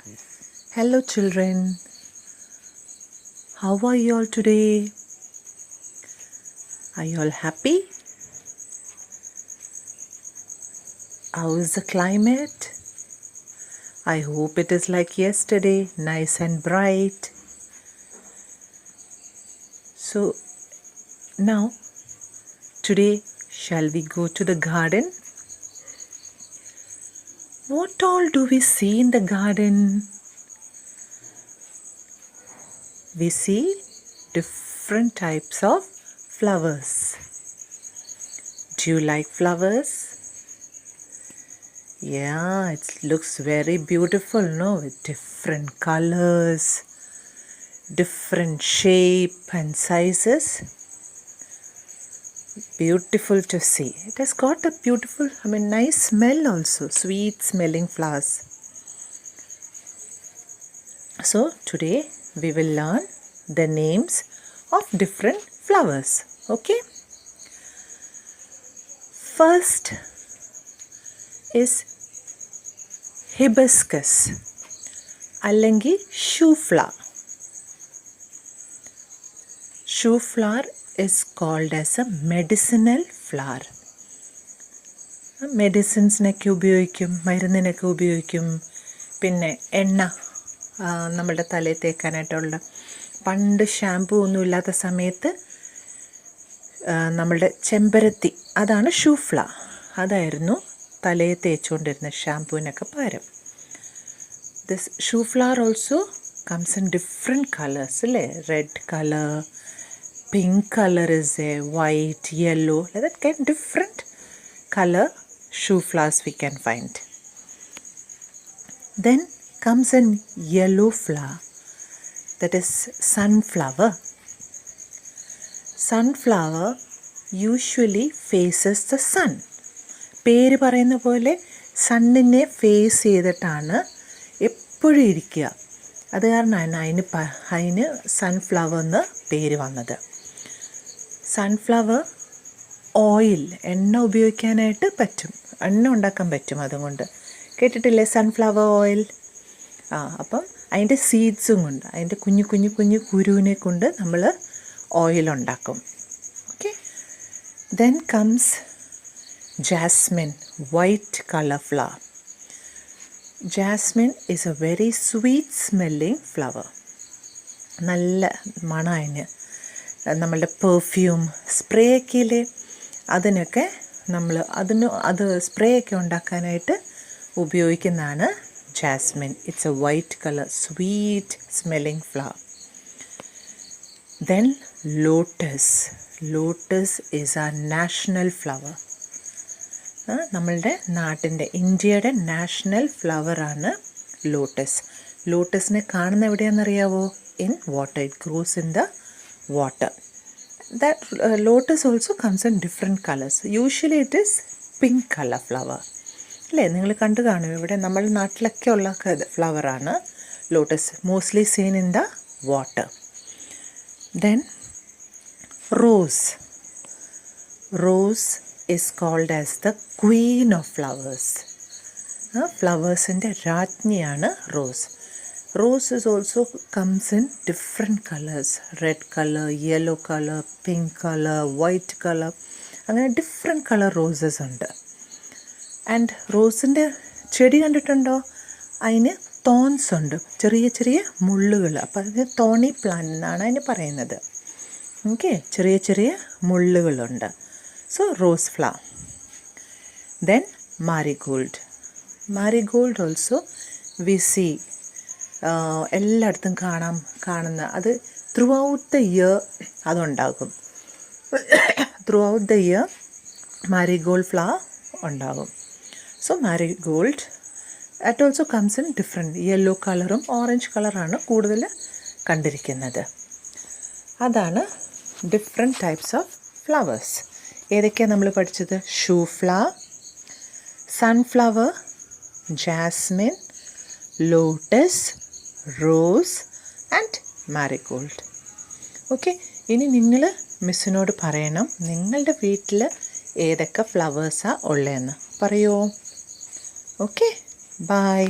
Hello children, how are you all today? Are you all happy? How is the climate? I hope it is like yesterday, nice and bright. So now, today shall we go to the garden? What all do we see in the garden? We see different types of flowers. Do you like flowers? Yeah, it looks very beautiful, no? With different colors, different shape and sizes. Beautiful to see. It has got a beautiful, nice smell also. Sweet smelling flowers. So today we will learn the names of different flowers. Okay? First is hibiscus അല്ലെങ്കിൽ shoe flower. Shoe flower is called as a medicinal flower. മെഡിസിൻസിനൊക്കെ ഉപയോഗിക്കും, മരുന്നിനൊക്കെ ഉപയോഗിക്കും. പിന്നെ എണ്ണ നമ്മുടെ തലയിൽ തേക്കാനായിട്ടുള്ള, പണ്ട് shampoo ഒന്നും ഇല്ലാത്ത സമയത്ത് നമ്മളുടെ ചെമ്പരത്തി, അതാണ് ഷൂ ഫ്ലവർ, അതായിരുന്നു തലയിൽ തേച്ചുകൊണ്ടിരുന്ന ഷാമ്പൂവിനൊക്കെ പകരം. This shoe flower also comes in different colours അല്ലേ? Red colour, pink color is there, white, yellow, like that kind of different color shoe flowers we can find. Then comes a yellow flower, that is sunflower. Sunflower usually faces the sun. പേര് പറയുന്ന പോലെ സണ്ണിനെ face ചെയ്തിട്ടാണ് എപ്പോഴും ഇരിക്കുക. അത് കാരണമാണ് അതിന് sunflower എന്ന് പേര് വന്നത്. സൺഫ്ലവർ ഓയിൽ, എണ്ണ ഉപയോഗിക്കാനായിട്ട് പറ്റും, എണ്ണ ഉണ്ടാക്കാൻ പറ്റും അതുകൊണ്ട്. കേട്ടിട്ടില്ലേ സൺഫ്ലവർ ഓയിൽ? അപ്പം അതിൻ്റെ സീഡ്സും കൊണ്ട്, അതിൻ്റെ കുഞ്ഞു കുഞ്ഞു കുഞ്ഞു കുരുവിനെ കൊണ്ട് നമ്മൾ ഓയിൽ ഉണ്ടാക്കും. Okay. Then comes jasmine, white colour flower. Jasmine is a very sweet smelling flower. നല്ല മണമാണ്. നമ്മളുടെ പെർഫ്യൂം, സ്പ്രേ ഒക്കെ ഇല്ലേ, അതിനൊക്കെ അത് സ്പ്രേ ഒക്കെ ഉണ്ടാക്കാനായിട്ട് ഉപയോഗിക്കുന്നതാണ് jasmine. It's a white colour sweet smelling flower. Then lotus. Lotus is a national flower. നമ്മളുടെ നാട്ടിൻ്റെ, ഇന്ത്യയുടെ നാഷണൽ ഫ്ലവറാണ് ലോട്ടസ്. ലോട്ടസിനെ കാണുന്ന എവിടെയാണെന്നറിയാവോ? In water. It grows in the water. That lotus also comes in different colors. Usually it is pink color flower. അല്ലേ? നിങ്ങൾ കണ്ടു കാണും, ഇവിടെ നമ്മുടെ നാട്ടിലൊക്കെ ഉള്ള ഫ്ലവറാണ് lotus. Mostly seen in the water. Then rose. Rose is called as the queen of flowers. ഫ്ലവേഴ്സിൻ്റെ രാജ്ഞിയാണ് rose. Rose is also comes in different colors. Red color, yellow color, pink color, white color. അങ്ങനെ different colour roses ഉണ്ട്. And റോസിൻ്റെ ചെടി കണ്ടിട്ടുണ്ടോ? അതിന് thorns ഉണ്ട്, ചെറിയ ചെറിയ മുള്ളുകൾ. അപ്പോൾ അതിന് തോണി പ്ലാന്റ് എന്നാണ് അതിന് പറയുന്നത്. ഓക്കെ, ചെറിയ ചെറിയ മുള്ളുകളുണ്ട്. So rose flower. Then marigold. Marigold also we see എല്ലായിടത്തും കാണുന്ന, അത് ത്രൂ ഔട്ട് ദ ഇയർ അതുണ്ടാകും. Throughout the year marigold flower ഉണ്ടാകും. So marigold it also comes in different yellow കളറും ഓറഞ്ച് കളറാണ് കൂടുതൽ കണ്ടിരിക്കുന്നത്. അതാണ് ഡിഫറെൻറ്റ് ടൈപ്സ് ഓഫ് ഫ്ലവേഴ്സ്. ഏതൊക്കെയാണ് നമ്മൾ പഠിച്ചത്? Shoe flower, sunflower, jasmine, lotus, rose and marigold. Okay. ഇനി നിങ്ങൾ മിസ്സിനോട് പറയണം നിങ്ങളുടെ വീട്ടിൽ ഏതൊക്കെ ഫ്ലവേഴ്സാണ് ഉള്ളതെന്ന്. പറയുമോ? Okay, by.